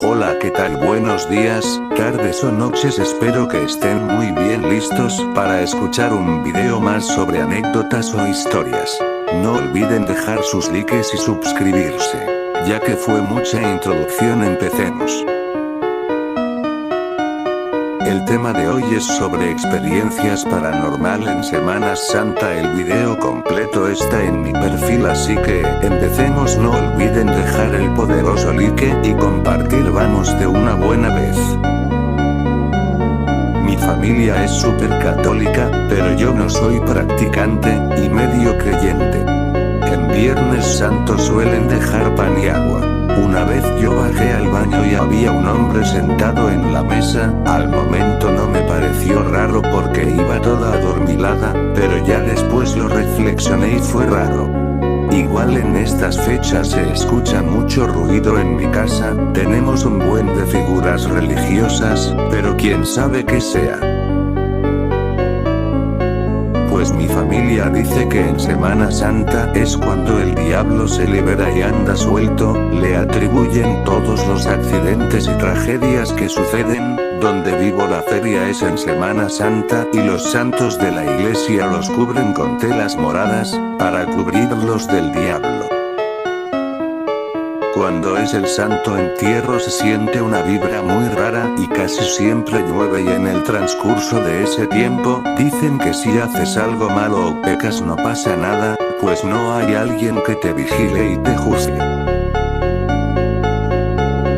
Hola, ¿qué tal? Buenos días, tardes o noches, espero que estén muy bien listos para escuchar un video más sobre anécdotas o historias. No olviden dejar sus likes y suscribirse. Ya que fue mucha introducción, empecemos. El tema de hoy es sobre experiencias paranormal en Semana Santa. El video completo está en mi perfil, así que empecemos. No olviden dejar el poderoso like y compartir. Vamos de una buena vez. Mi familia es súper católica, pero yo no soy practicante y medio creyente. En Viernes Santo suelen dejar pan y agua. Una vez yo bajé al baño y había un hombre sentado en la mesa. Al momento no me pareció raro porque iba toda adormilada, pero ya después lo reflexioné y fue raro. Igual en estas fechas se escucha mucho ruido en mi casa. Tenemos un buen de figuras religiosas, pero quién sabe qué sea. Pues mi familia dice que en Semana Santa es cuando el diablo se libera y anda suelto. Le atribuyen todos los accidentes y tragedias que suceden. Donde vivo la feria es en Semana Santa y los santos de la iglesia los cubren con telas moradas, para cubrirlos del diablo. Cuando es el santo entierro se siente una vibra muy rara y casi siempre llueve, y en el transcurso de ese tiempo, dicen que si haces algo malo o pecas no pasa nada, pues no hay alguien que te vigile y te juzgue.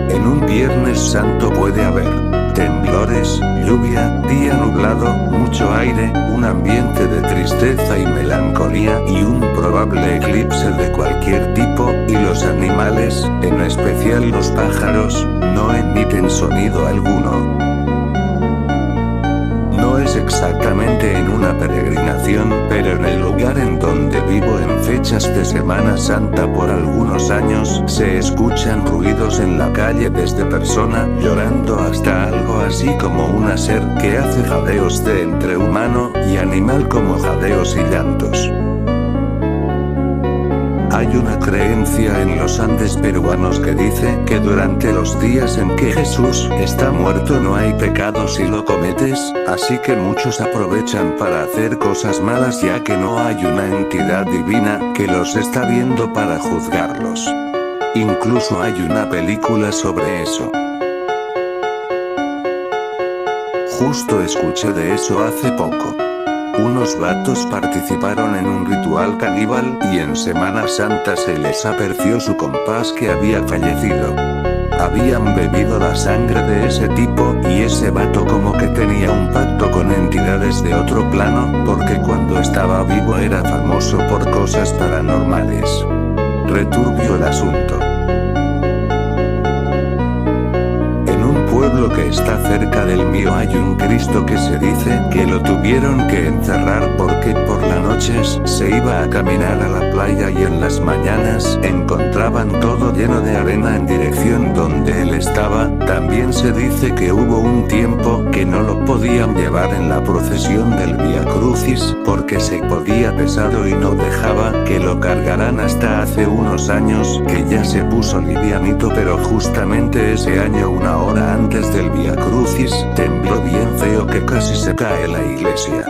En un Viernes Santo puede haber temblores, lluvia, día nublado, mucho aire, un ambiente de tristeza y melancolía y un probable eclipse de cualquier tipo, y los animales, en especial los pájaros, no emiten sonido alguno. No es exactamente en una peregrinación, pero en el lugar en donde vivo en fechas de Semana Santa por algunos años, se escuchan ruidos en la calle, desde persona llorando hasta algo así como una ser que hace jadeos de entre humano y animal, como jadeos y llantos. Hay una creencia en los Andes peruanos que dice que durante los días en que Jesús está muerto no hay pecado si lo cometes, así que muchos aprovechan para hacer cosas malas, ya que no hay una entidad divina que los está viendo para juzgarlos. Incluso hay una película sobre eso. Justo escuché de eso hace poco. Unos vatos participaron en un ritual caníbal y en Semana Santa se les apareció su compás que había fallecido. Habían bebido la sangre de ese tipo y ese vato como que tenía un pacto con entidades de otro plano, porque cuando estaba vivo era famoso por cosas paranormales. Returbio el asunto. Pueblo que está cerca del mío hay un Cristo que se dice que lo tuvieron que encerrar porque por las noches se iba a caminar a la playa y en las mañanas encontraban todo lleno de arena en dirección donde él estaba. También se dice que hubo un tiempo que no lo podían llevar en la procesión del Vía Crucis porque se podía pesado y no dejaba que lo cargaran hasta hace unos años que ya se puso livianito, pero justamente ese año, una hora antes del Vía Crucis, tembló bien feo que casi se cae la iglesia.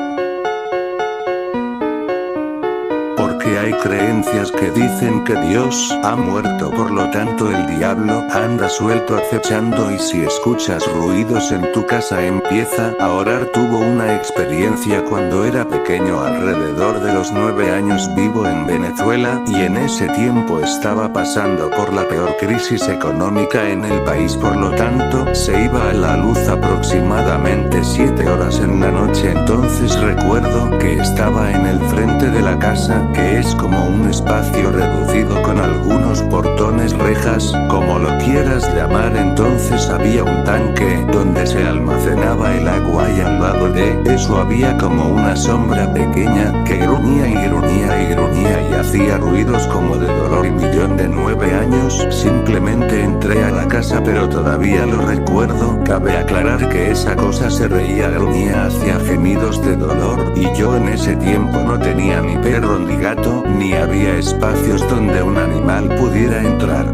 Porque hay creencias que dicen que Dios ha muerto, por lo tanto el diablo anda suelto acechando, y si escuchas ruidos en tu casa empieza a orar. Tuvo una experiencia cuando era pequeño, alrededor de los 9 años. Vivo en Venezuela y en ese tiempo estaba pasando por la peor crisis económica en el país, por lo tanto se iba a la luz aproximadamente 7 horas en la noche. Entonces recuerdo que estaba en el frente de la casa, que es como un espacio reducido con algunos portones, rejas, como lo quieras llamar. Entonces había un tanque donde se almacenaba el agua y al lado de eso había como una sombra pequeña que gruñía y gruñía y gruñía y hacía ruidos como de dolor. Y yo de 9 años simplemente entré a la casa, pero todavía lo recuerdo. Cabe aclarar que esa cosa se reía, gruñía, hacía gemidos de dolor, y yo en ese tiempo no tenía ni perro ni gato, ni había espacios donde un animal pudiera entrar.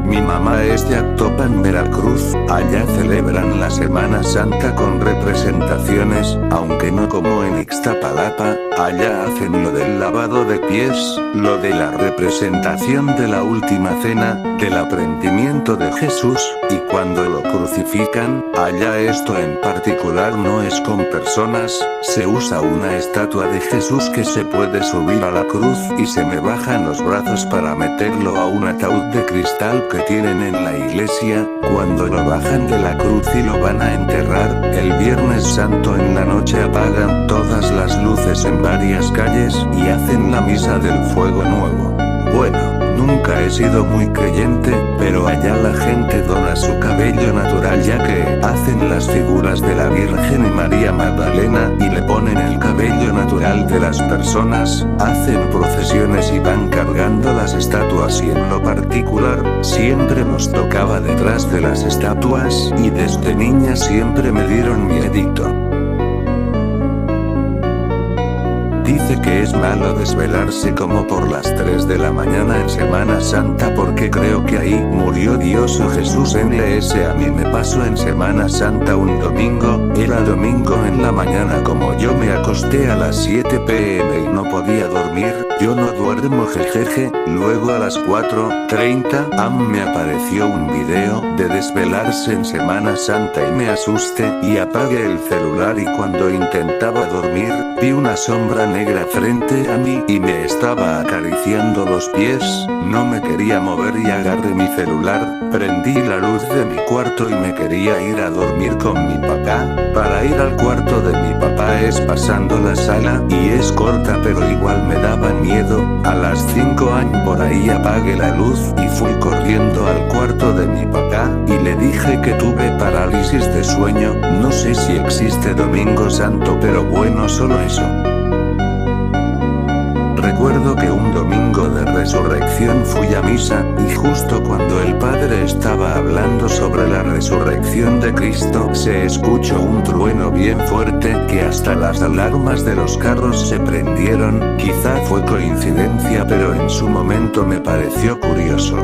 Mi Mi mamá es de Actopan, Veracruz. Allá celebran la Semana Santa con representaciones, aunque no como en Ixtapalapa. Allá hacen lo del lavado de pies, lo de la representación de la última cena, del aprendimiento de Jesús, y cuando lo crucifican, allá esto en particular no es con personas, se usa una estatua de Jesús que se puede subir a la cruz y se me bajan los brazos para meterlo a un ataúd de cristal que tienen en la iglesia. Cuando lo bajan de la cruz y lo van a enterrar, el Viernes Santo en la noche apagan todas las luces en varias calles y hacen la misa del fuego nuevo. Bueno, nunca he sido muy creyente, pero allá la gente dona su cabello natural ya que hacen las figuras de la Virgen y María Magdalena y le ponen el cabello natural de las personas, hacen procesiones y van cargando las estatuas y en lo particular, siempre nos tocaba detrás de las estatuas y desde niña siempre me dieron miedito. Dice que es malo desvelarse como por las 3 de la mañana en Semana Santa porque creo que ahí murió Dios o Jesús. NS a mí me pasó en Semana Santa un domingo, era domingo en la mañana, como yo me acosté a las 7 p.m. y no podía dormir, yo no duermo jejeje, luego a las 4:30 am me apareció un video de desvelarse en Semana Santa y me asusté y apagué el celular y cuando intentaba dormir, vi una sombra negra frente a mí y me estaba acariciando los pies, no me quería mover y agarré mi celular, prendí la luz de mi cuarto y me quería ir a dormir con mi papá. Para ir al cuarto de mi papá es pasando la sala y es corta pero igual me daba miedo. A las 5 años por ahí apagué la luz y fui corriendo al cuarto de mi papá y le dije que tuve parálisis de sueño, no sé si existe Domingo Santo pero bueno, solo eso. Recuerdo que un domingo de resurrección fui a misa, y justo cuando el padre estaba hablando sobre la resurrección de Cristo, se escuchó un trueno bien fuerte que hasta las alarmas de los carros se prendieron. Quizá fue coincidencia, pero en su momento me pareció curioso.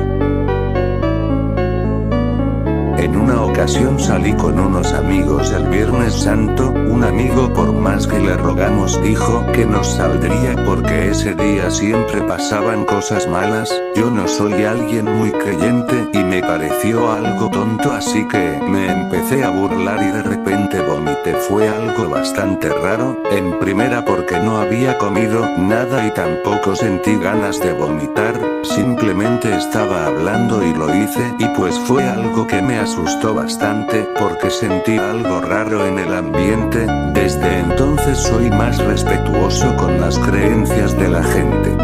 En una ocasión salí con unos amigos el Viernes Santo, un amigo por más que le rogamos dijo que nos saldría porque ese día siempre pasaban cosas malas. Yo no soy alguien muy creyente y me pareció algo tonto, así que me empecé a burlar y de repente vomité. Fue algo bastante raro, en primera porque no había comido nada y tampoco sentí ganas de vomitar, simplemente estaba hablando y lo hice y pues fue algo que me asustó bastante porque sentí algo raro en el ambiente. Desde entonces soy más respetuoso con las creencias de la gente.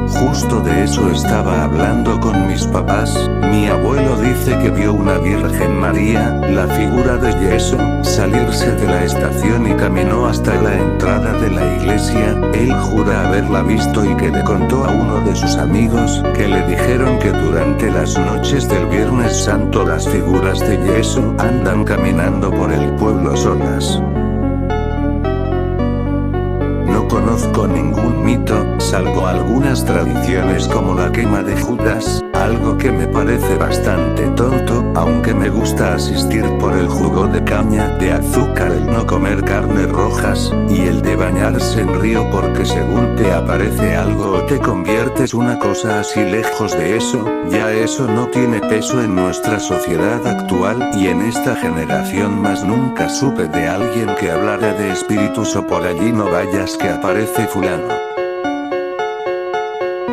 Justo de eso estaba hablando con mis papás. Mi abuelo dice que vio una Virgen María, la figura de Jesús, salirse de la estación y caminó hasta la entrada de la iglesia. Él jura haberla visto y que le contó a uno de sus amigos que le dijeron que durante las noches del Viernes Santo las figuras de Jesús andan caminando por el pueblo solas. No conozco ningún mito, salvo algunas tradiciones como la quema de Judas, algo que me parece bastante tonto, aunque me gusta asistir por el jugo de caña de azúcar, el no comer carnes rojas, y el de bañarse en río porque según te aparece algo o te conviertes una cosa así. Lejos de eso, ya eso no tiene peso en nuestra sociedad actual y en esta generación más. Nunca supe de alguien que hablara de espíritus o por allí no vayas que aparece fulano.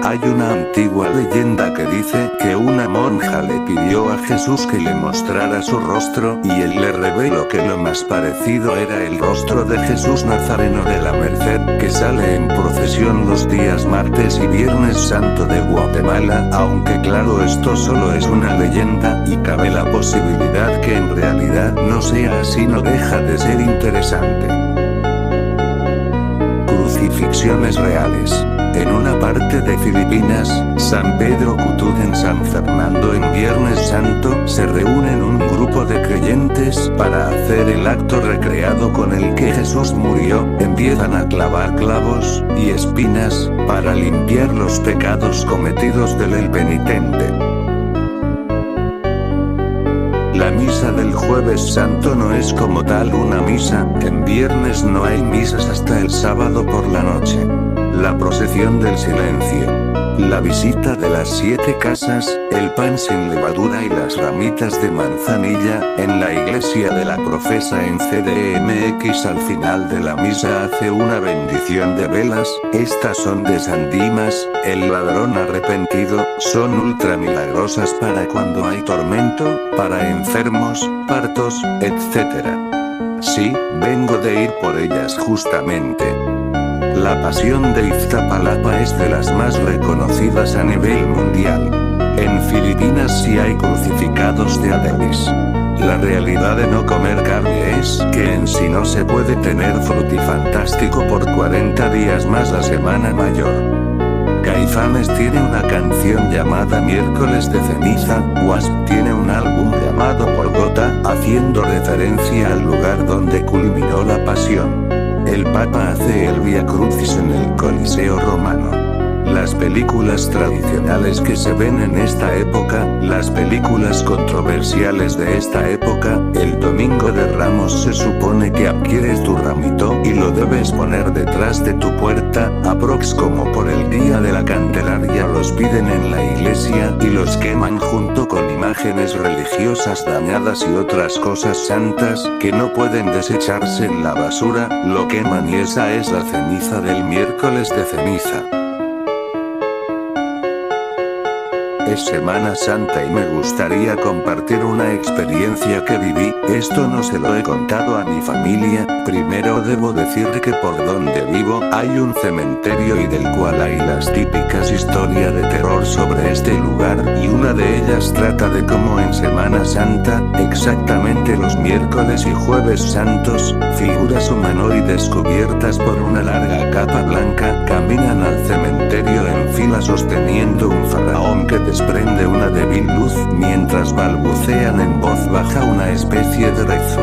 Hay una antigua leyenda que dice que una monja le pidió a Jesús que le mostrara su rostro y él le reveló que lo más parecido era el rostro de Jesús Nazareno de la Merced, que sale en procesión los días martes y Viernes Santo de Guatemala, aunque claro, esto solo es una leyenda y cabe la posibilidad que en realidad no sea así. No deja de ser interesante. crucifixiones reales. En una parte de Filipinas, San Pedro Kutuk en San Fernando en Viernes Santo, se reúnen un grupo de creyentes para hacer el acto recreado con el que Jesús murió. Empiezan a clavar clavos y espinas para limpiar los pecados cometidos del penitente. La misa del Jueves Santo no es como tal una misa. En viernes no hay misas hasta el sábado por la noche. La procesión del silencio, la visita de las 7 casas, el pan sin levadura y las ramitas de manzanilla, en la iglesia de la Profesa en CDMX. Al final de la misa hace una bendición de velas. Estas son de San Dimas, el ladrón arrepentido, son ultra milagrosas para cuando hay tormento, para enfermos, partos, etc. Sí, vengo de ir por ellas justamente. La Pasión de Iztapalapa es de las más reconocidas a nivel mundial. En Filipinas sí hay crucificados de Adebis. La realidad de no comer carne es que en sí no se puede tener frutifantástico por 40 días más la Semana Mayor. Caifanes tiene una canción llamada Miércoles de Ceniza, Wasp tiene un álbum llamado Golgota, haciendo referencia al lugar donde culminó la pasión. El Papa hace el Vía Crucis en el Coliseo Romano. Las películas tradicionales que se ven en esta época, las películas controversiales de esta época, el Domingo de Ramos se supone que adquieres tu ramito y lo debes poner detrás de tu puerta, aprox como por el Día de la Candelaria los piden en la iglesia y los queman junto con imágenes religiosas dañadas y otras cosas santas que no pueden desecharse en la basura, lo queman y esa es la ceniza del miércoles de ceniza. Es Semana Santa y me gustaría compartir una experiencia que viví. Esto no se lo he contado a mi familia. Primero debo decir que por donde vivo hay un cementerio y del cual hay las típicas historias de terror sobre este lugar, y una de ellas trata de cómo en Semana Santa, exactamente los miércoles y jueves santos, figuras humanoides cubiertas por una larga capa blanca caminan al cementerio en fila sosteniendo un faraón que desprende una débil luz mientras balbucean en voz baja una especie de rezo.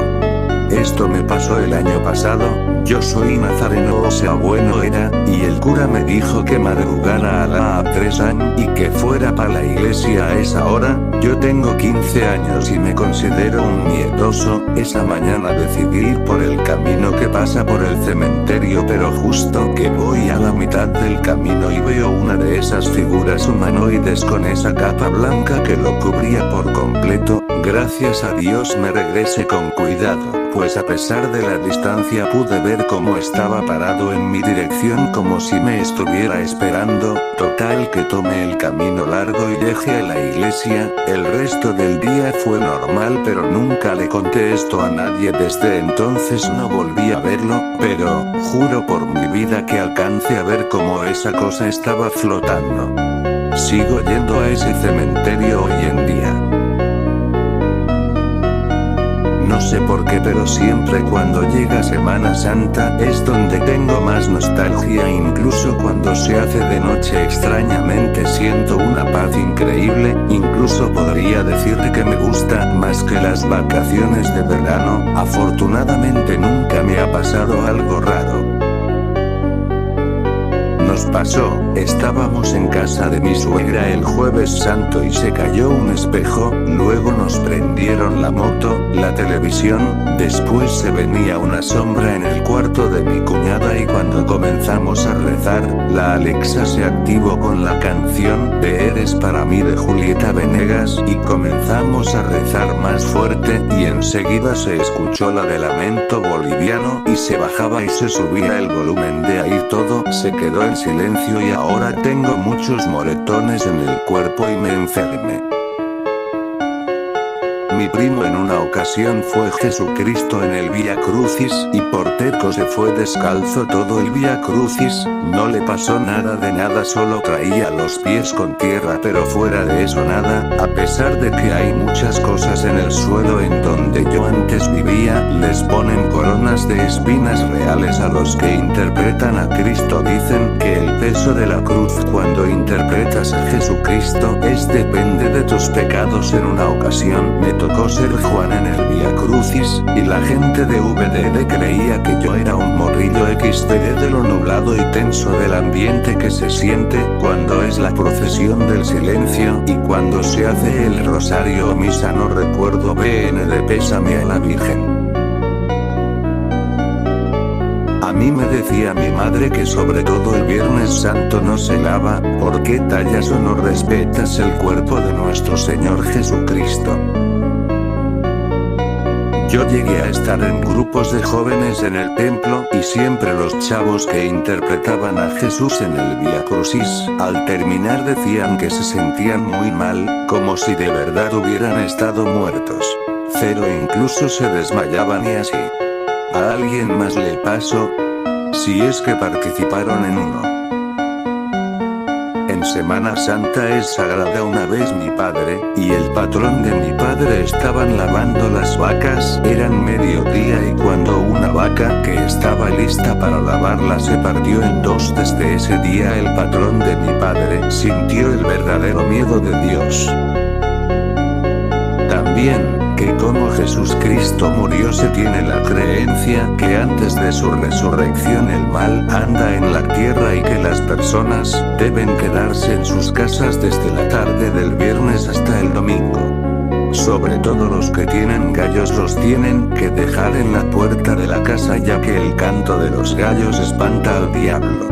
Esto me pasó el año pasado, yo soy nazareno, o sea bueno era, y el cura me dijo que madrugara a la 3 años y que fuera pa' la iglesia a esa hora. Yo tengo 15 años y me considero un miedoso. Esa mañana decidí ir por el camino que pasa por el cementerio, pero justo que voy a la mitad del camino y veo una de esas figuras humanoides con esa capa blanca que lo cubría por completo. Gracias a Dios me regresé con cuidado, pues a pesar de la distancia pude ver cómo estaba parado en mi dirección como si me estuviera esperando. Total que tomé el camino largo y llegué a la iglesia. El resto del día fue normal, pero nunca le conté esto a nadie. Desde entonces no volví a verlo, pero juro por mi vida que alcancé a ver cómo esa cosa estaba flotando. Sigo yendo a ese cementerio hoy en día. No sé por qué, pero siempre cuando llega Semana Santa es donde tengo más nostalgia. Incluso cuando se hace de noche extrañamente siento una paz increíble. Incluso podría decir que me gusta más que las vacaciones de verano. Afortunadamente nunca me ha pasado algo raro. Nos pasó, estábamos en casa de mi suegra el Jueves Santo y se cayó un espejo, luego nos prendieron la moto, la televisión, después se venía una sombra en el cuarto de mi cuñada y cuando comenzamos a rezar, la Alexa se activó con la canción de Eres para mí de Julieta Venegas y comenzamos a rezar más fuerte y enseguida se escuchó la de Lamento Boliviano y se bajaba y se subía el volumen de ahí todo se quedó en silencio y ahora tengo muchos moretones en el cuerpo y me enfermé. mi primo en una ocasión fue Jesucristo en el Vía Crucis, y por terco se fue descalzo todo el Vía Crucis, no le pasó nada de nada, solo traía los pies con tierra, pero fuera de eso nada, a pesar de que hay muchas cosas en el suelo en donde yo antes vivía, les ponen coronas de espinas reales a los que interpretan a Cristo. Dicen que el peso de la cruz cuando interpretas a Jesucristo depende de tus pecados. En una ocasión me tocó ser Juan en el Vía Crucis, y la gente de VDD creía que yo era un morrillo XD de lo nublado y tenso del ambiente que se siente cuando es la procesión del silencio y cuando se hace el rosario o misa. No recuerdo bien de pésame a la Virgen. A mí me decía mi madre que sobre todo el Viernes Santo no se lava, porque tallas o no respetas el cuerpo de nuestro Señor Jesucristo. Yo llegué a estar en grupos de jóvenes en el templo, y siempre los chavos que interpretaban a Jesús en el Vía Crucis, al terminar decían que se sentían muy mal, como si de verdad hubieran estado muertos. Pero incluso se desmayaban y así. ¿A alguien más le pasó? Si es que participaron en uno. En Semana Santa es sagrada. Una vez mi padre y el patrón de mi padre estaban lavando las vacas, eran mediodía, y cuando una vaca que estaba lista para lavarla se partió en dos, desde ese día el patrón de mi padre sintió el verdadero miedo de Dios. También, que como Jesucristo murió se tiene la creencia que antes de su resurrección el mal anda en la tierra y que las personas deben quedarse en sus casas desde la tarde del viernes hasta el domingo. Sobre todo los que tienen gallos los tienen que dejar en la puerta de la casa, ya que el canto de los gallos espanta al diablo.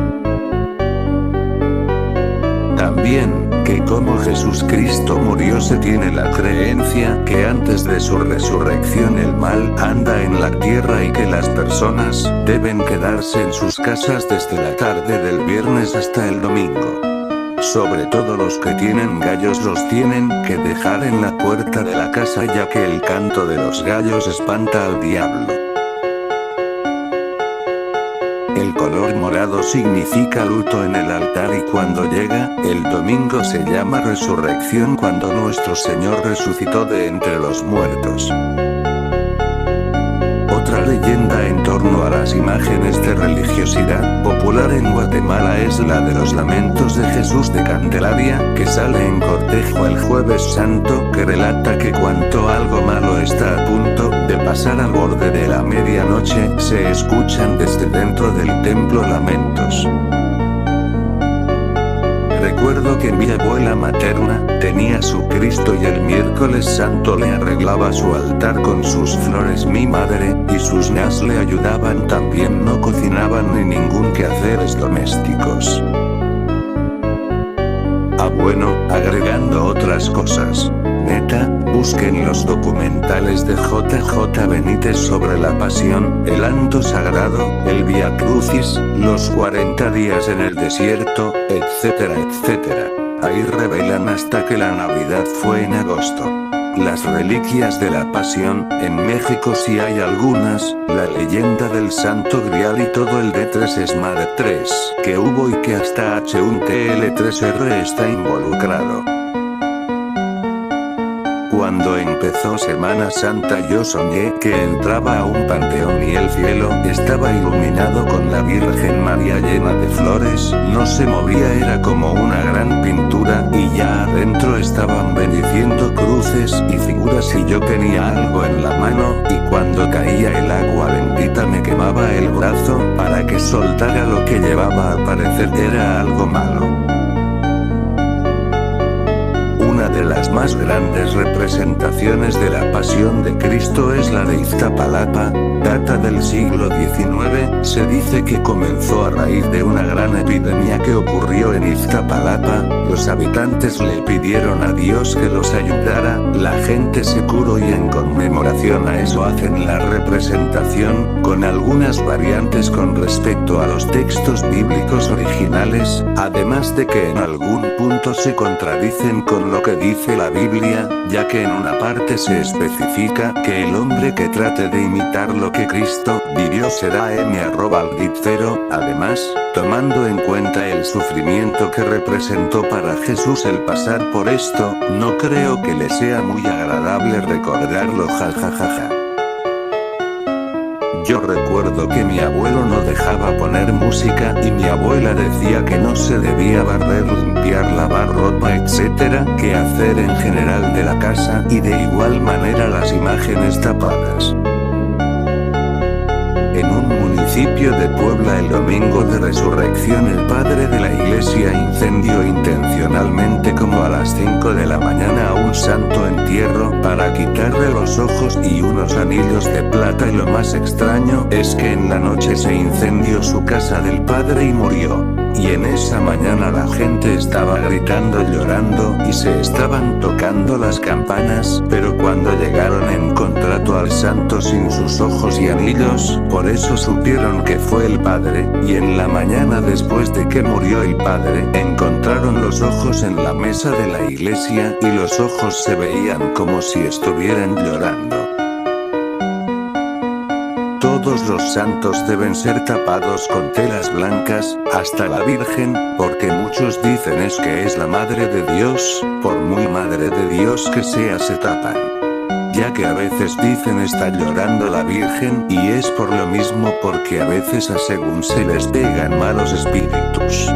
También, que como Jesucristo murió se tiene la creencia que antes de su resurrección el mal anda en la tierra y que las personas deben quedarse en sus casas desde la tarde del viernes hasta el domingo. Sobre todo los que tienen gallos los tienen que dejar en la puerta de la casa, ya que el canto de los gallos espanta al diablo. El color morado significa luto en el altar, y cuando llega el domingo se llama resurrección, cuando nuestro Señor resucitó de entre los muertos. Otra leyenda en torno a las imágenes de religiosidad popular en Guatemala es la de los lamentos de Jesús de Candelaria, que sale en cortejo el Jueves Santo, que relata que cuando algo malo está a punto de pasar al borde de la medianoche, se escuchan desde dentro del templo lamentos. Recuerdo que mi abuela materna tenía su Cristo y el miércoles santo le arreglaba su altar con sus flores mi madre, y sus ñas le ayudaban también, no cocinaban ni ningún quehaceres domésticos. Ah bueno, agregando otras cosas. Neta, busquen los documentales de JJ Benítez sobre la Pasión, el Anto Sagrado, el Vía Crucis, los 40 días en el desierto, etcétera, etcétera. Ahí revelan hasta que la Navidad fue en agosto. Las reliquias de la Pasión, en México sí hay algunas, la leyenda del Santo Grial y todo el D3 ESMAD 3 que hubo y que hasta H1TL3R está involucrado. Cuando empezó Semana Santa yo soñé que entraba a un panteón y el cielo estaba iluminado con la Virgen María llena de flores, no se movía, era como una gran pintura, y ya adentro estaban bendiciendo cruces y figuras, y yo tenía algo en la mano, y cuando caía el agua bendita me quemaba el brazo para que soltara lo que llevaba, al parecer era algo malo. Una de las más grandes representaciones de la Pasión de Cristo es la de Iztapalapa, data del siglo XIX, se dice que comenzó a raíz de una gran epidemia que ocurrió en Iztapalapa, los habitantes le pidieron a Dios que los ayudara, la gente se curó y en conmemoración a eso hacen la representación, con algunas variantes con respecto a los textos bíblicos originales, además de que en algún punto se contradicen con lo que dice dice la Biblia, ya que en una parte se especifica que el hombre que trate de imitar lo que Cristo vivió será m@alguicero. Además, tomando en cuenta el sufrimiento que representó para Jesús el pasar por esto, no creo que le sea muy agradable recordarlo, jajajaja. Yo recuerdo que mi abuelo no dejaba poner música y mi abuela decía que no se debía barrer, limpiar, lavar ropa, etc., que hacer en general de la casa, y de igual manera las imágenes tapadas. En un municipio de Puebla el domingo de resurrección el padre de la iglesia incendió intencionalmente como a las 5 de la mañana a un santo entierro para quitarle los ojos y unos anillos de plata, y lo más extraño es que en la noche se incendió su casa del padre y murió. Y en esa mañana la gente estaba gritando, llorando, y se estaban tocando las campanas, pero cuando llegaron encontraron al santo sin sus ojos y anillos, por eso supieron que fue el padre, y en la mañana después de que murió el padre, encontraron los ojos en la mesa de la iglesia, y los ojos se veían como si estuvieran llorando. Todos los santos deben ser tapados con telas blancas, hasta la Virgen, porque muchos dicen es que es la Madre de Dios, por muy Madre de Dios que sea se tapan. Ya que a veces dicen está llorando la Virgen, y es por lo mismo, porque a veces según se les pegan malos espíritus.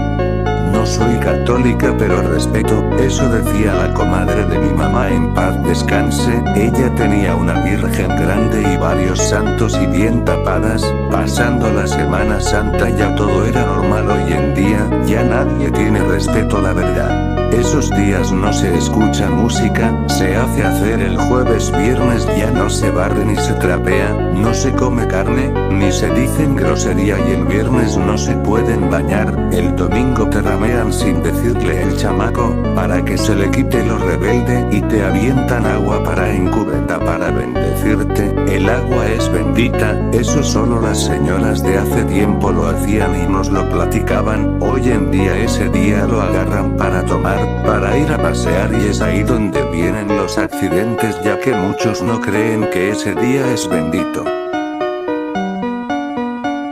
No soy católica pero respeto, eso decía la comadre de mi mamá, en paz descanse. Ella tenía una Virgen grande y varios santos y bien tapadas. Pasando la Semana Santa ya todo era normal, hoy en día ya nadie tiene respeto, la verdad. Esos días no se escucha música, se hace hacer el jueves, viernes ya no se barre ni se trapea, no se come carne, ni se dicen grosería, y el viernes no se pueden bañar, el domingo te ramean sin decirle el chamaco, para que se le quite lo rebelde, y te avientan agua en cubeta para bendecirte. El agua es bendita, eso solo las señoras de hace tiempo lo hacían y nos lo platicaban. Hoy en día ese día lo agarran para tomar, para ir a pasear, y es ahí donde vienen los accidentes, ya que muchos no creen que ese día es bendito.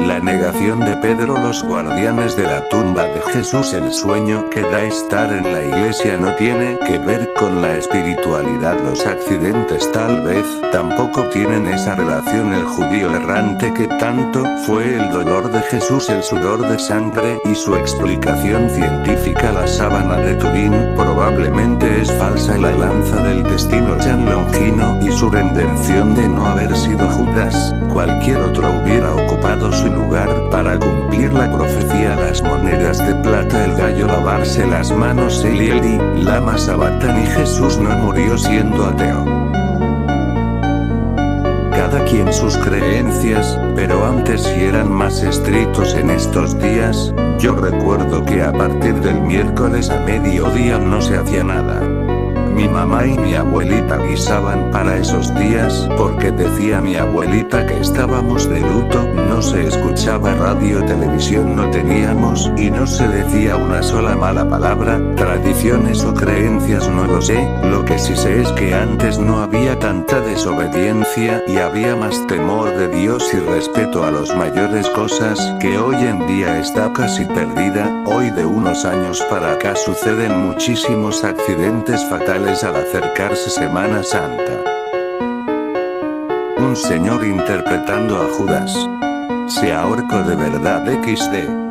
La negación de Pedro, los guardianes de la tumba de Jesús. El sueño que da estar en la iglesia no tiene que ver con la espiritualidad. Los accidentes tal vez tampoco tienen esa relación. El judío errante que tanto fue el dolor de Jesús, el sudor de sangre, y su explicación científica, la sábana de Turín, probablemente es falsa. La lanza del destino, San Longino, y su redención de no haber sido Judas, cualquier otro hubiera ocupado su lugar para cumplir la profecía. Las monedas de plata, el gallo, lavarse las manos, Eli, lama sabachthani. Jesús no murió siendo ateo. Cada quien sus creencias, pero antes sí eran más estrictos. En estos días, yo recuerdo que a partir del miércoles a mediodía no se hacía nada. Mi mamá y mi abuelita guisaban para esos días, porque decía mi abuelita que estábamos de luto, no se escuchaba radio, televisión no teníamos, y no se decía una sola mala palabra. Tradiciones o creencias no lo sé, lo que sí sé es que antes no había tanta desobediencia y había más temor de Dios y respeto a los mayores, cosas que hoy en día está casi perdida. Hoy de unos años para acá suceden muchísimos accidentes fatales al acercarse Semana Santa. Un señor interpretando a Judas se ahorcó de verdad. XD.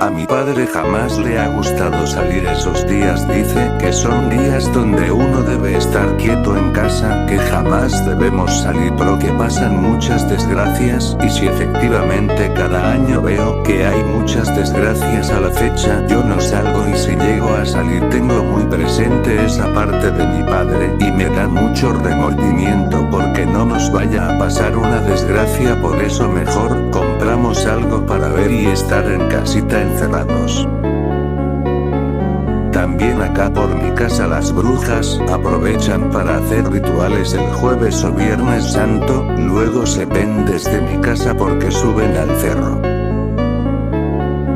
A mi padre jamás le ha gustado salir esos días, dice que son días donde uno debe estar quieto en casa, que jamás debemos salir porque pasan muchas desgracias, y si efectivamente cada año veo que hay muchas desgracias a la fecha, yo no salgo, y si llego a salir tengo muy presente esa parte de mi padre, y me da mucho remordimiento porque no nos vaya a pasar una desgracia. Por eso mejor compramos algo para ver y estar en casita encerrados. También acá por mi casa las brujas aprovechan para hacer rituales el jueves o viernes santo, luego se ven desde mi casa porque suben al cerro.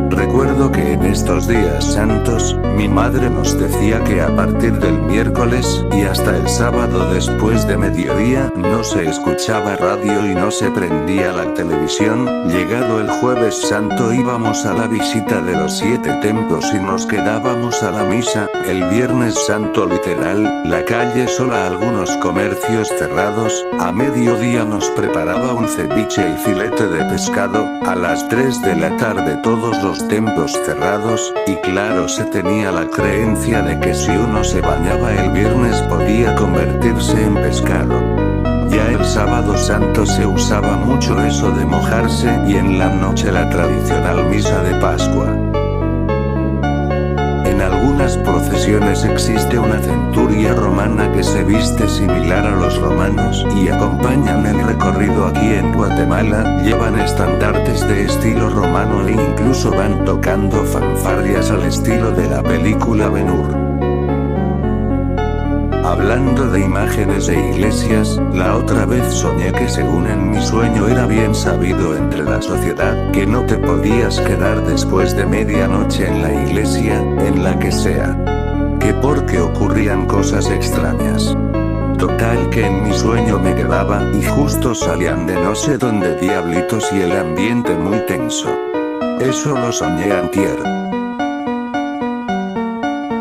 Recuerdo que en estos días santos, mi madre nos decía que a partir del miércoles, y hasta el sábado después de mediodía, no se escuchaba radio y no se prendía la televisión. Llegado el jueves santo íbamos a la visita de los 7 templos y nos quedábamos a la misa. El viernes santo literal, la calle sola, algunos comercios cerrados. A mediodía nos preparaba un ceviche y filete de pescado. A las 3 de la tarde todos los templos cerrados, y claro, se tenía la creencia de que si uno se bañaba el viernes podía convertirse en pescado. Ya el sábado santo se usaba mucho eso de mojarse, y en la noche la tradicional misa de Pascua. En algunas procesiones existe una centuria romana que se viste similar a los romanos y acompañan el recorrido. Aquí en Guatemala llevan estandartes de estilo romano e incluso van tocando fanfarrias al estilo de la película Ben-Hur. Hablando de imágenes e iglesias, la otra vez soñé que según en mi sueño era bien sabido entre la sociedad que no te podías quedar después de medianoche en la iglesia, en la que sea. Que porque ocurrían cosas extrañas. Total que en mi sueño me quedaba y justo salían de no sé dónde diablitos y el ambiente muy tenso. Eso lo soñé antier.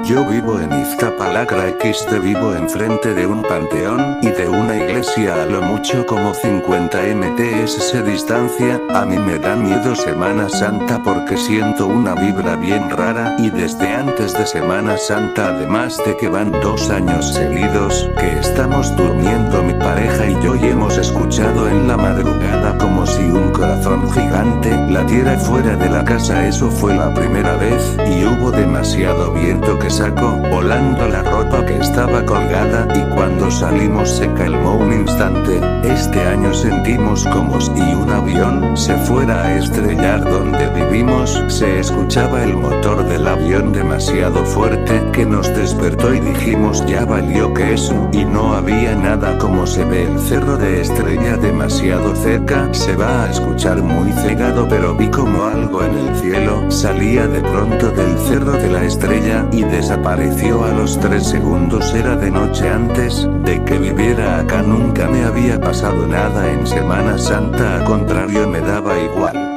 Yo vivo en Iztapalacra XD, vivo enfrente de un panteón y de una iglesia a lo mucho como 50 mts de distancia. A mí me da miedo Semana Santa porque siento una vibra bien rara y desde antes de Semana Santa, además de que van 2 años seguidos que estamos durmiendo mi pareja y yo y hemos escuchado en la madrugada como si un corazón gigante latiera fuera de la casa. Eso fue la primera vez y hubo demasiado viento que sacó volando la ropa que estaba colgada y cuando salimos se calmó un instante. Este año sentimos como si un avión se fuera a estrellar donde vivimos. Se escuchaba el motor del avión demasiado fuerte que nos despertó y dijimos ya valió que eso, y no había nada. Como se ve el cerro de Estrella demasiado cerca, se va a escuchar muy cegado, pero vi como algo en el cielo salía de pronto del cerro de la Estrella y desapareció a los 3 segundos. Era de noche. Antes de que viviera acá nunca me había pasado nada en Semana Santa, al contrario me daba igual.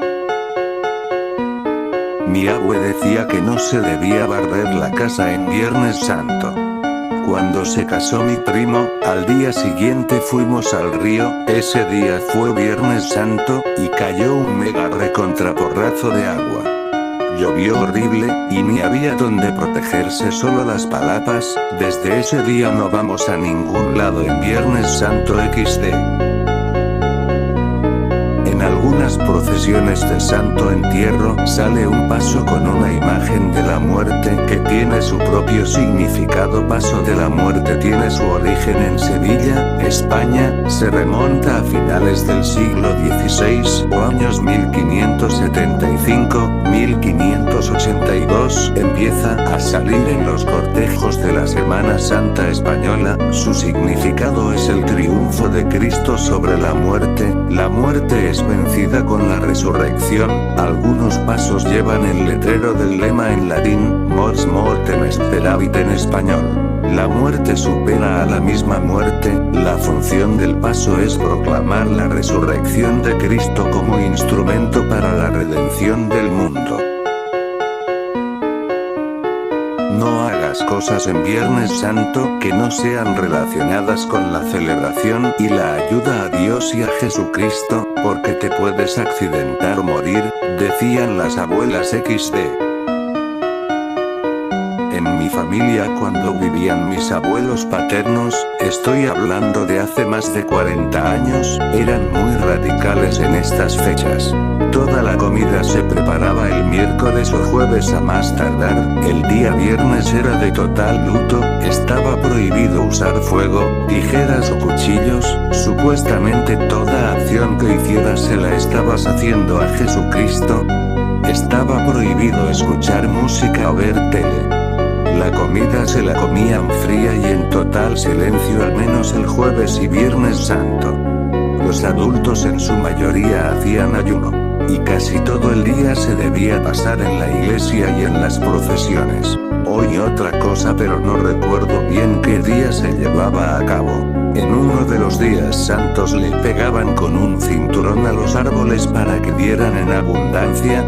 Mi abue decía que no se debía barrer la casa en Viernes Santo. Cuando se casó mi primo, al día siguiente fuimos al río. Ese día fue Viernes Santo y cayó un mega recontraporrazo de agua. Llovió horrible, y ni había donde protegerse, solo las palapas. Desde ese día no vamos a ningún lado en Viernes Santo XD. En algunas procesiones de Santo Entierro sale un paso con una imagen de la muerte que tiene su propio significado. Paso de la muerte tiene su origen en Sevilla, España, se remonta a finales del siglo XVI o años 1575, 1582. Empieza a salir en los cortejos de la Semana Santa española. Su significado es el triunfo de Cristo sobre la muerte. La muerte es vencida con la resurrección. Algunos pasos llevan el letrero del lema en latín, mors mortem speravit en español. La muerte supera a la misma muerte. La función del paso es proclamar la resurrección de Cristo como instrumento para la redención del mundo. No hagas cosas en Viernes Santo que no sean relacionadas con la celebración y la ayuda a Dios y a Jesucristo, porque te puedes accidentar o morir, decían las abuelas XD. En mi familia, cuando vivían mis abuelos paternos, estoy hablando de hace más de 40 años, eran muy radicales en estas fechas. Toda la comida se preparaba el miércoles o jueves a más tardar. El día viernes era de total luto. Estaba prohibido usar fuego, tijeras o cuchillos. Supuestamente toda acción que hicieras se la estabas haciendo a Jesucristo. Estaba prohibido escuchar música o ver tele. La comida se la comían fría y en total silencio, al menos el jueves y Viernes Santo. Los adultos en su mayoría hacían ayuno. y casi todo el día se debía pasar en la iglesia y en las procesiones. Hoy otra cosa, pero no recuerdo bien qué día se llevaba a cabo. En uno de los días santos le pegaban con un cinturón a los árboles para que dieran en abundancia.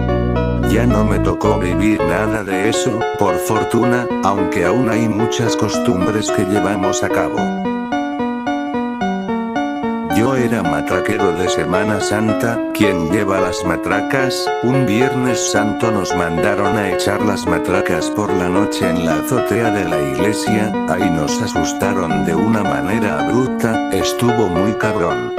Ya no me tocó vivir nada de eso, por fortuna, aunque aún hay muchas costumbres que llevamos a cabo. Yo era matraquero de Semana Santa. ¿Quién lleva las matracas? Un Viernes Santo nos mandaron a echar las matracas por la noche en la azotea de la iglesia. Ahí nos asustaron de una manera abrupta, estuvo muy cabrón.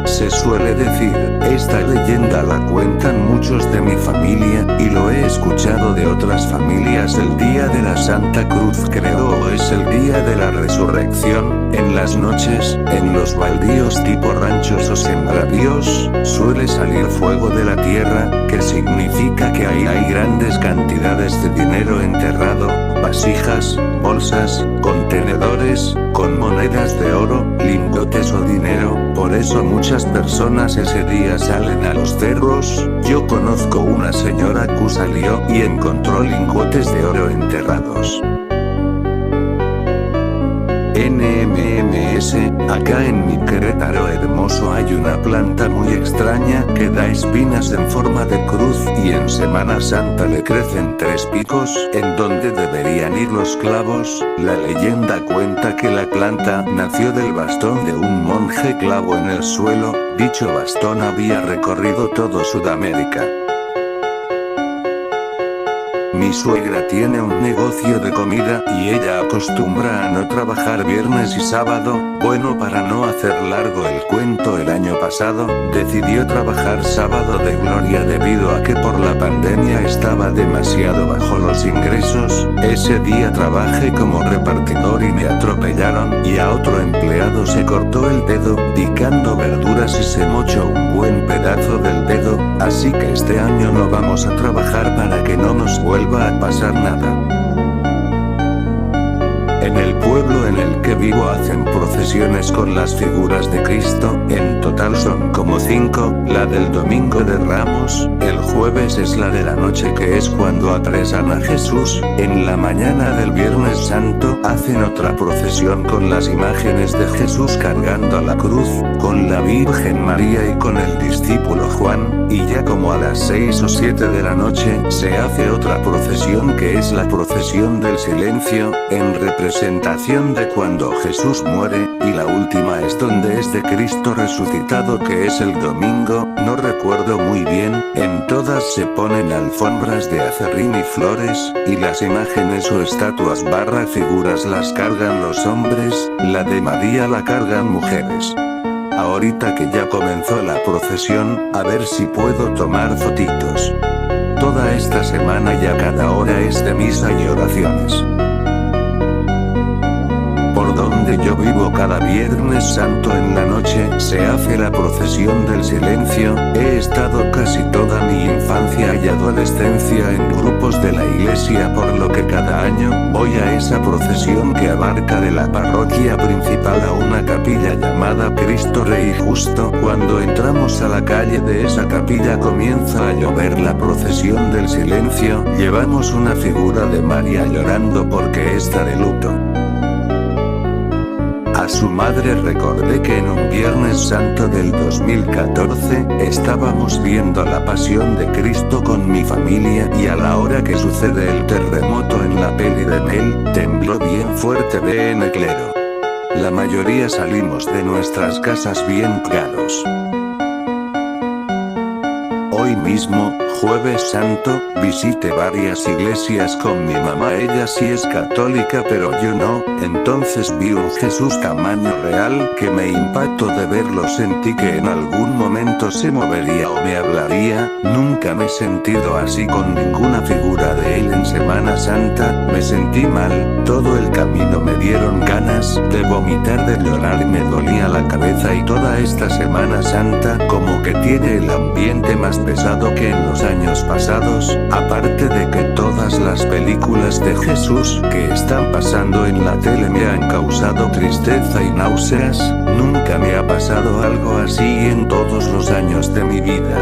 Se suele decir, esta leyenda la cuentan muchos de mi familia, y lo he escuchado de otras familias. El día de la Santa Cruz creo es el día de la resurrección. En las noches, en los baldíos tipo ranchos o sembradíos, suele salir fuego de la tierra, que significa que ahí hay grandes cantidades de dinero enterrado, vasijas, bolsas, contenedores, con monedas de oro, lingotes o dinero. Por eso muchas personas ese día salen a los cerros. Yo conozco una señora que salió y encontró lingotes de oro enterrados. NMMS, acá en mi Querétaro hermoso hay una planta muy extraña que da espinas en forma de cruz, y en Semana Santa le crecen 3 picos en donde deberían ir los clavos. La leyenda cuenta que la planta nació del bastón de un monje clavo en el suelo. Dicho bastón había recorrido todo Sudamérica. Mi suegra tiene un negocio de comida, y ella acostumbra a no trabajar viernes y sábado. Bueno, para no hacer largo el cuento, el año pasado, decidió trabajar sábado de gloria debido a que por la pandemia estaba demasiado bajo los ingresos. Ese día trabajé como repartidor y me atropellaron, y a otro empleado se cortó el dedo, picando verduras, y se mochó un buen pedazo del dedo, así que este año no vamos a trabajar para que no nos vuelva a pasar nada. En el pueblo en el que vivo hacen procesiones con las figuras de Cristo. En total son como 5, la del Domingo de Ramos, el jueves es la de la noche, que es cuando apresan a Jesús. En la mañana del Viernes Santo hacen otra procesión con las imágenes de Jesús cargando la cruz, con la Virgen María y con el discípulo Juan, y ya como a las 6 o 7 de la noche se hace otra procesión, que es la procesión del silencio, en representación de cuando Jesús muere, y la última es donde es de Cristo resucitado, que es el domingo, no recuerdo muy bien. En todas se ponen alfombras de acerrín y flores, y las imágenes o estatuas barra figuras las cargan los hombres, la de María la cargan mujeres. Ahorita que ya comenzó la procesión, a ver si puedo tomar fotitos. Toda esta semana ya cada hora es de misa y oraciones. Por donde yo vivo cada Viernes Santo en la noche se hace la procesión del silencio. He estado casi toda mi infancia y adolescencia en grupos de la iglesia, por lo que cada año voy a esa procesión que abarca de la parroquia principal a una capilla llamada Cristo Rey. Justo cuando entramos a la calle de esa capilla comienza a llover la procesión del silencio. Llevamos una figura de María llorando porque está de luto. A su madre recordé que en un Viernes Santo del 2014 estábamos viendo la Pasión de Cristo con mi familia, y a la hora que sucede el terremoto en la peli de Mel, tembló bien fuerte en el clero. La mayoría salimos de nuestras casas bien claros. Hoy mismo, Jueves Santo, visité varias iglesias con mi mamá. Ella sí es católica pero yo no, entonces vi un Jesús tamaño real que me impactó de verlo. Sentí que en algún momento se movería o me hablaría. Nunca me he sentido así con ninguna figura de él en Semana Santa. Me sentí mal, todo el camino me dieron ganas de vomitar, de llorar, y me dolía la cabeza, y toda esta Semana Santa como que tiene el ambiente más pesado. pensado que en los años pasados, aparte de que todas las películas de Jesús que están pasando en la tele me han causado tristeza y náuseas, nunca me ha pasado algo así en todos los años de mi vida.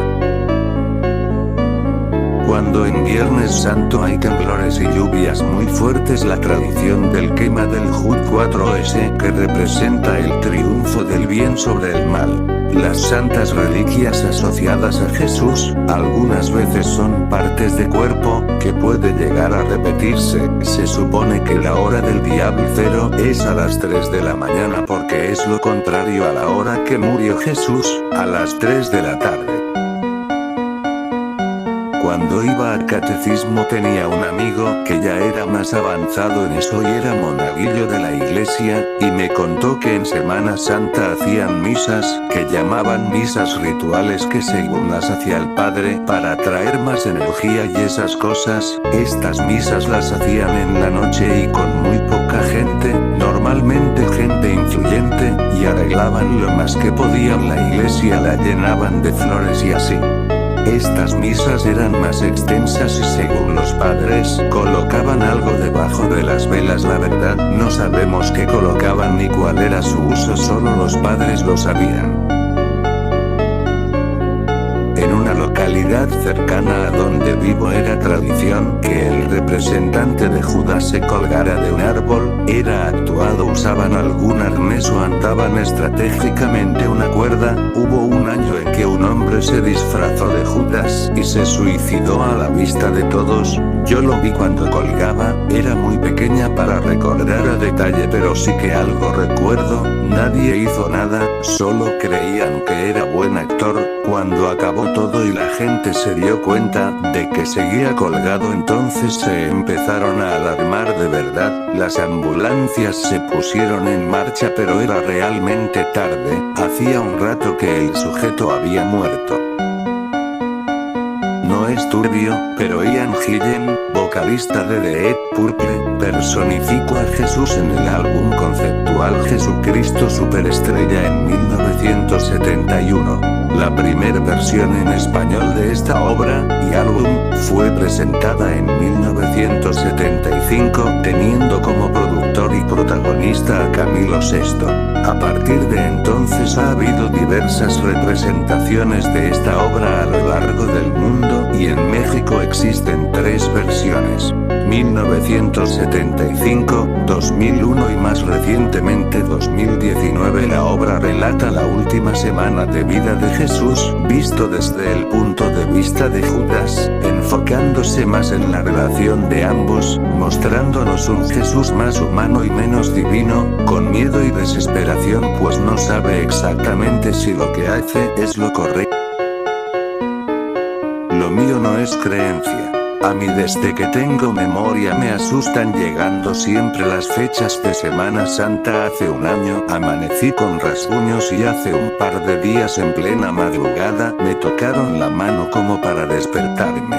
Cuando en Viernes Santo hay temblores y lluvias muy fuertes, la tradición del quema del Jud 4S, que representa el triunfo del bien sobre el mal, las santas reliquias asociadas a Jesús, algunas veces son partes de cuerpo, que puede llegar a repetirse. Se supone que la hora del diablo cero es a las 3 de la mañana porque es lo contrario a la hora que murió Jesús, a las 3 de la tarde. Cuando iba al catecismo tenía un amigo que ya era más avanzado en eso y era monaguillo de la iglesia, y me contó que en Semana Santa hacían misas, que llamaban misas rituales, que según las hacía el padre para traer más energía y esas cosas. Estas misas las hacían en la noche y con muy poca gente, normalmente gente influyente, y arreglaban lo más que podían la iglesia, la llenaban de flores y así. Estas misas eran más extensas y según los padres, colocaban algo debajo de las velas. La verdad, no sabemos qué colocaban ni cuál era su uso, solo los padres lo sabían. En una localidad cercana a donde vivo era tradición que el representante de Judas se colgara de un árbol, era actuado, usaban algún arnés o andaban estratégicamente una cuerda. Hubo un año en que un hombre se disfrazó de Judas y se suicidó a la vista de todos. Yo lo vi cuando colgaba, era muy pequeña para recordar a detalle, pero sí que algo recuerdo. Nadie hizo nada, solo creían que era buen actor. Cuando acabó todo y la gente se dio cuenta de que seguía colgado, entonces se empezaron a alarmar de verdad. Las ambulancias se pusieron en marcha, pero era realmente tarde. Hacía un rato que el sujeto había muerto. No es turbio, pero Ian Gillen, vocalista de The Deep Purple, personificó a Jesús en el álbum conceptual Jesucristo Superestrella en 1971. La primera versión en español de esta obra y álbum fue presentada en 1975, teniendo como productor y protagonista a Camilo VI. A partir de entonces ha habido diversas representaciones de esta obra a lo largo del mundo, y en México existen 3 versiones: 1975, 2001 y más recientemente 2019. La obra relata la última semana de vida de Jesús, visto desde el punto de vista de Judas, enfocándose más en la relación de ambos, mostrándonos un Jesús más humano y menos divino, con miedo y desesperación, pues no sabe exactamente si lo que hace es lo correcto. Lo mío no es creencia. A mí desde que tengo memoria me asustan llegando siempre las fechas de Semana Santa. Hace un año amanecí con rasguños y hace un par de días en plena madrugada me tocaron la mano como para despertarme.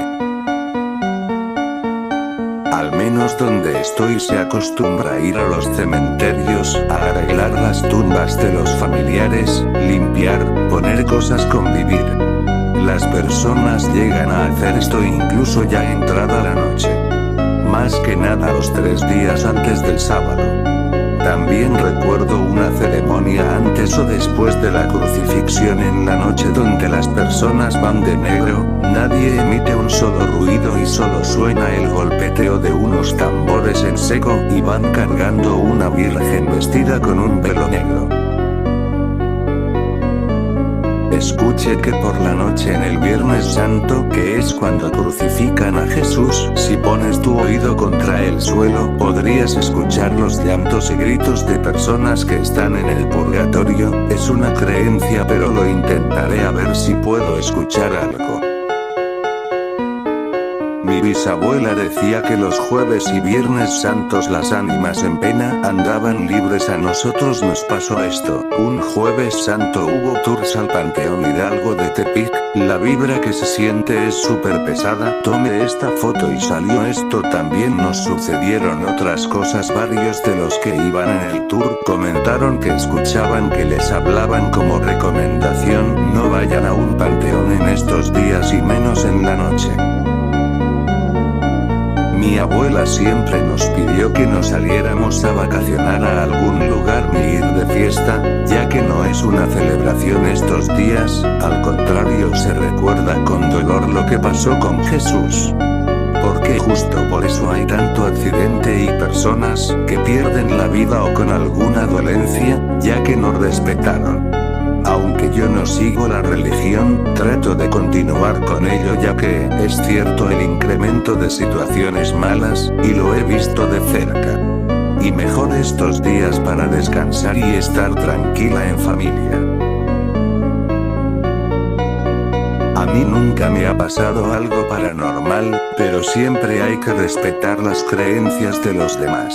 Al menos donde estoy se acostumbra a ir a los cementerios, a arreglar las tumbas de los familiares, limpiar, poner cosas, convivir. Las personas llegan a hacer esto incluso ya entrada la noche. Más que nada los 3 días antes del sábado. También recuerdo una ceremonia antes o después de la crucifixión en la noche donde las personas van de negro, nadie emite un solo ruido y solo suena el golpeteo de unos tambores en seco, y van cargando una virgen vestida con un velo negro. Escuche que por la noche en el Viernes Santo, que es cuando crucifican a Jesús, si pones tu oído contra el suelo, podrías escuchar los llantos y gritos de personas que están en el purgatorio. Es una creencia, pero lo intentaré a ver si puedo escuchar algo. Mi bisabuela decía que los jueves y viernes santos las ánimas en pena andaban libres. A nosotros nos pasó esto. Un jueves santo hubo tours al Panteón Hidalgo de Tepic. La vibra que se siente es súper pesada. Tomé esta foto y salió esto. También nos sucedieron otras cosas. Varios de los que iban en el tour comentaron que escuchaban que les hablaban como recomendación: no vayan a un panteón en estos días y menos en la noche. Mi abuela siempre nos pidió que no saliéramos a vacacionar a algún lugar ni ir de fiesta, ya que no es una celebración estos días. Al contrario, se recuerda con dolor lo que pasó con Jesús. Porque justo por eso hay tanto accidente y personas que pierden la vida o con alguna dolencia, ya que no respetaron. Aunque yo no sigo la religión, trato de continuar con ello, ya que es cierto el incremento de situaciones malas, y lo he visto de cerca. Y mejor estos días para descansar y estar tranquila en familia. A mí nunca me ha pasado algo paranormal, pero siempre hay que respetar las creencias de los demás.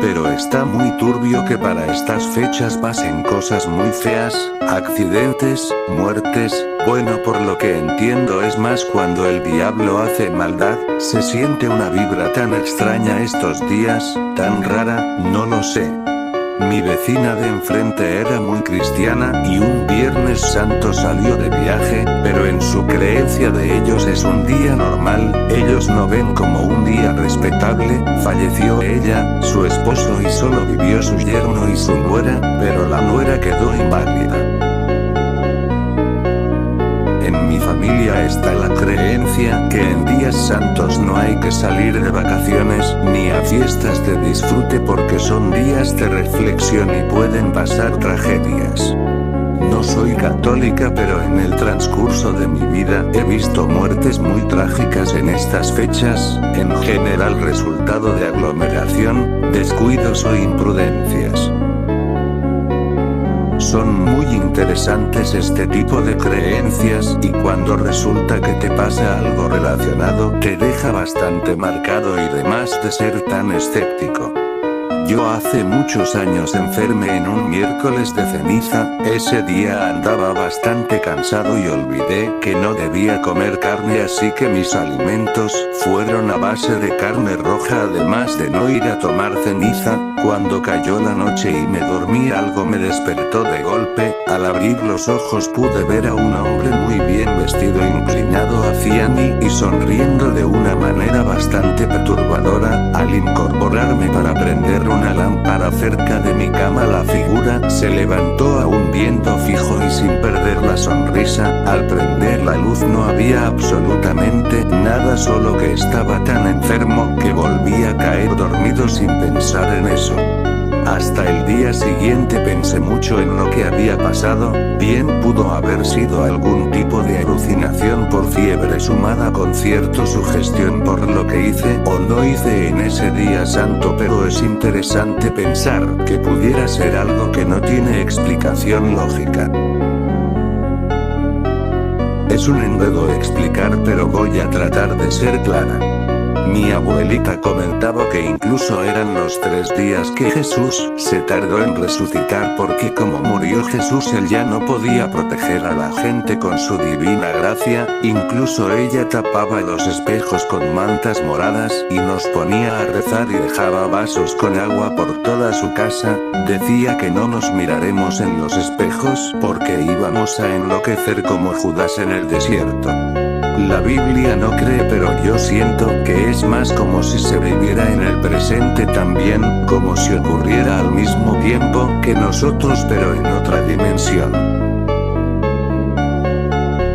Pero está muy turbio que para estas fechas pasen cosas muy feas, accidentes, muertes. Bueno, por lo que entiendo es más cuando el diablo hace maldad. Se siente una vibra tan extraña estos días, tan rara, no lo sé. Mi vecina de enfrente era muy cristiana y un viernes santo salió de viaje, pero en su creencia de ellos es un día normal. Ellos no ven como un día respetable. Falleció ella, su esposo, y solo vivió su yerno y su nuera, pero la nuera quedó inválida. En mi familia está la creencia que en días santos no hay que salir de vacaciones ni a fiestas de disfrute porque son días de reflexión y pueden pasar tragedias. No soy católica, pero en el transcurso de mi vida he visto muertes muy trágicas en estas fechas, en general resultado de aglomeración, descuidos o imprudencias. Son muy interesantes este tipo de creencias, y cuando resulta que te pasa algo relacionado, te deja bastante marcado y demás de ser tan escéptico. Yo hace muchos años enfermé en un miércoles de ceniza. Ese día andaba bastante cansado y olvidé que no debía comer carne, así que mis alimentos fueron a base de carne roja, además de no ir a tomar ceniza. Cuando cayó la noche y me dormí, algo me despertó de golpe. Al abrir los ojos pude ver a un hombre muy bien vestido inclinado hacia mí y sonriendo de una manera bastante perturbadora. Al incorporarme para prender una lámpara cerca de mi cama, la figura se levantó aún viendo fijo y sin perder la sonrisa. Al prender la luz no había absolutamente nada, solo que estaba tan enfermo que volví a caer dormido sin pensar en eso. Hasta el día siguiente pensé mucho en lo que había pasado. Bien pudo haber sido algún tipo de alucinación por fiebre sumada con cierta sugestión por lo que hice o no hice en ese día santo, pero es interesante pensar que pudiera ser algo que no tiene explicación lógica. Es un enredo explicar, pero voy a tratar de ser clara. Mi abuelita comentaba que incluso eran los 3 días que Jesús se tardó en resucitar, porque como murió Jesús él ya no podía proteger a la gente con su divina gracia. Incluso ella tapaba los espejos con mantas moradas y nos ponía a rezar y dejaba vasos con agua por toda su casa. Decía que no nos miraremos en los espejos porque íbamos a enloquecer como Judas en el desierto. La Biblia no cree, pero yo siento que es más como si se viviera en el presente también, como si ocurriera al mismo tiempo que nosotros, pero en otra dimensión.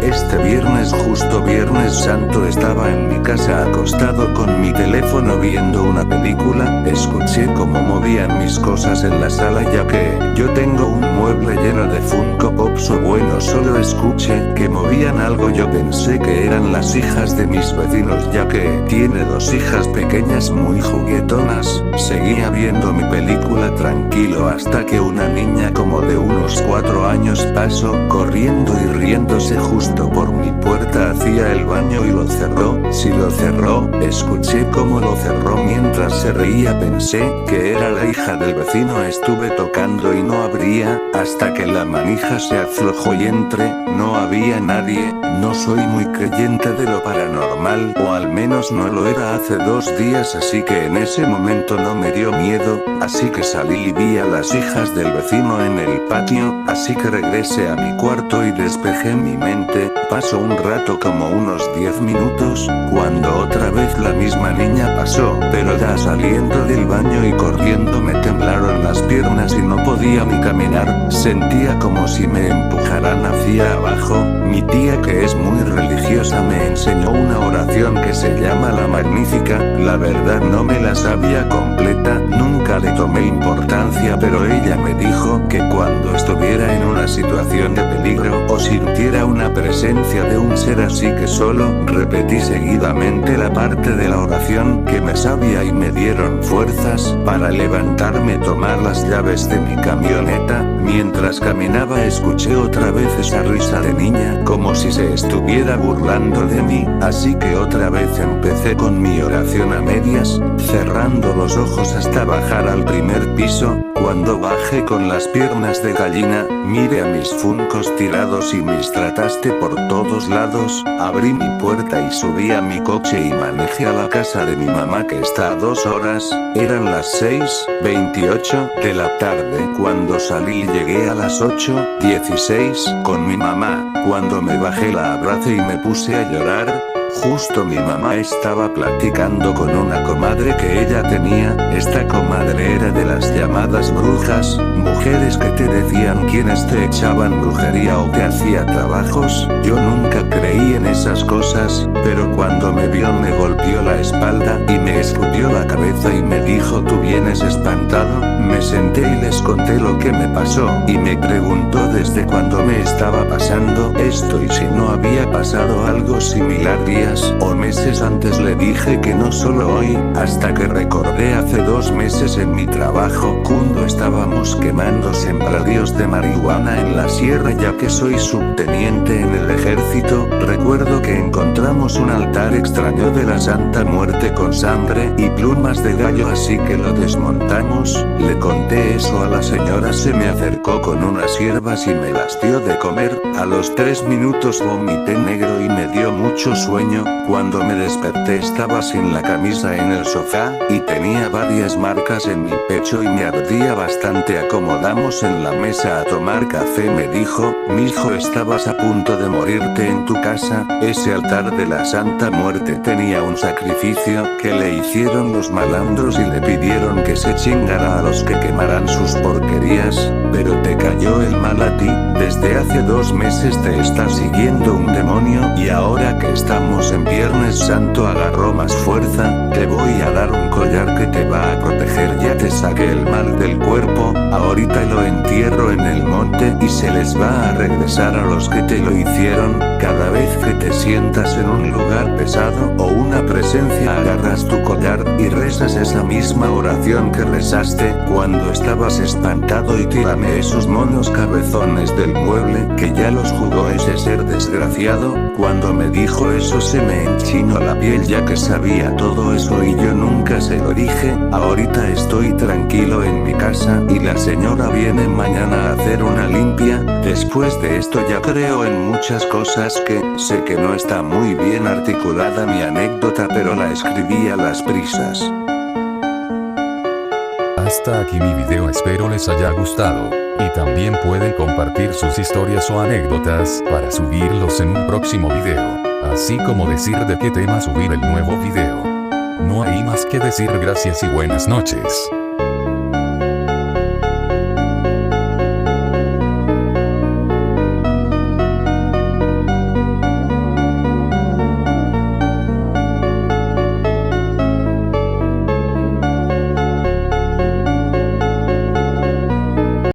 Este viernes, justo Viernes Santo, estaba en mi casa acostado con mi teléfono viendo una película. Escuché cómo movían mis cosas en la sala, ya que yo tengo un mueble lleno de Funko Pops, o bueno, solo escuché que movían algo. Yo pensé que eran las hijas de mis vecinos, ya que tiene 2 hijas pequeñas muy juguetonas. Seguía viendo mi película tranquilo hasta que una niña como de unos 4 años pasó corriendo y riéndose justo pasó por mi puerta hacia el baño y lo cerró. Si lo cerró, escuché cómo lo cerró mientras se reía. Pensé que era la hija del vecino. Estuve tocando y no abría, hasta que la manija se aflojó y entré. No había nadie. No soy muy creyente de lo paranormal, o al menos no lo era hace 2 días, así que en ese momento no me dio miedo. Así que salí y vi a las hijas del vecino en el patio, así que regresé a mi cuarto y despejé mi mente. Pasó un rato, como unos 10 minutos, cuando otra vez la misma niña pasó, pero ya saliendo del baño y corriendo me temblaron las piernas y no podía ni caminar. Sentía como si me empujaran hacia abajo. Mi tía, que es muy religiosa, me enseñó una oración que se llama la Magnífica. La verdad no me la sabía completa, nunca le tomé importancia, pero ella me dijo que cuando estuviera en una situación de peligro o sintiera una presencia de un ser así, que solo repetí seguidamente la parte de la oración que me sabía y me dieron fuerzas para levantarme, tomar las llaves de mi camioneta. Mientras caminaba escuché otra vez esa risa de niña, como si se estuviera burlando de mí, así que otra vez empecé con mi oración a medias, cerrando los ojos hasta bajar al primer piso. Cuando bajé con las piernas de gallina, miré a mis funcos tirados y mis trataste por todos lados. Abrí mi puerta y subí a mi coche y manejé a la casa de mi mamá, que está a 2 horas. Eran las 6:28 de la tarde cuando salí y llegué a las 8:16 con mi mamá. Cuando me bajé la abracé y me puse a llorar. Justo mi mamá estaba platicando con una comadre que ella tenía. Esta comadre era de las llamadas brujas, mujeres que te decían quiénes te echaban brujería o te hacía trabajos. Yo nunca creí en esas cosas, pero cuando me vio me golpeó la espalda y me escupió la cabeza y me dijo: ¿tú vienes espantado? Me senté y les conté lo que me pasó, y me preguntó desde cuándo me estaba pasando esto y si no había pasado algo similar días o meses antes. Le dije que no solo hoy, hasta que recordé hace 2 meses en mi trabajo, cuando estábamos quemando sembradíos de marihuana en la sierra, ya que soy subteniente en el ejército. Recuerdo que encontramos un altar extraño de la Santa Muerte con sangre y plumas de gallo, así que lo desmontamos. Le conté eso a la señora, se me acercó con unas hierbas y me las dio de comer. A los 3 minutos vomité negro y me dio mucho sueño. Cuando me desperté estaba sin la camisa en el sofá, y tenía varias marcas en mi pecho y me ardía bastante. Acomodamos en la mesa a tomar café. Me dijo: mijo, estabas a punto de morirte en tu casa. Ese altar de la Santa Muerte tenía un sacrificio que le hicieron los malandros y le pidieron que se chingara a los que quemaran sus porquerías, pero te cayó el mal a ti. Desde hace 2 meses te está siguiendo un demonio, y ahora que estamos en Viernes Santo agarró más fuerza. Te voy a dar un collar que te va a proteger. Ya te saqué el mal del cuerpo, ahorita lo entierro en el monte y se les va a regresar a los que te lo hicieron. Cada vez que te sientas en un lugar pesado o una presencia, agarras tu collar y rezas esa misma oración que rezaste cuando estabas espantado, y tírame esos monos cabezones del mueble, que ya los jugó ese ser desgraciado. Cuando me dijo eso se me enchinó la piel, ya que sabía todo eso y yo nunca se lo dije. Ahorita estoy tranquilo en mi casa y la señora viene mañana a hacer una limpia. Después de esto ya creo en muchas cosas que sé que no está muy bien articulada mi anécdota, pero la escribí a las prisas. Hasta aquí mi video, espero les haya gustado, y también pueden compartir sus historias o anécdotas para subirlos en un próximo video, así como decir de qué tema subir el nuevo video. No hay más que decir, gracias y buenas noches.